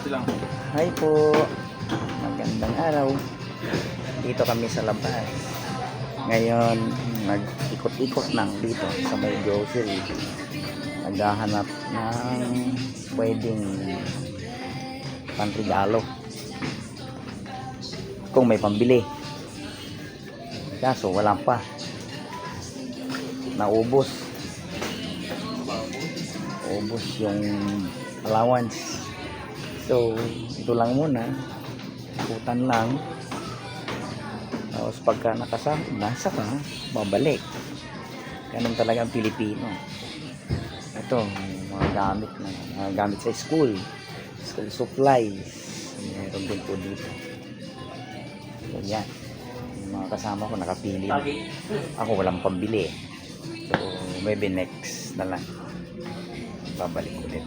Hi po. Magandang araw. Dito kami sa labas. Ngayon, nag-ikot-ikot lang dito sa may grocery. Naghahanap ng pwedeng panregalo. Kung may pambili. Kaso wala pa. Naubos. Ubos yung allowance. So, ito lang muna. Ikutan lang. Tapos pagka nasa ka, babalik. Ganun talaga ang Pilipino. Ito, mga gamit sa school supplies. Meron din po dito. So, yan. Yung mga kasama ko nakapili na. Ako walang pambili. So, maybe next na lang. Babalik ulit.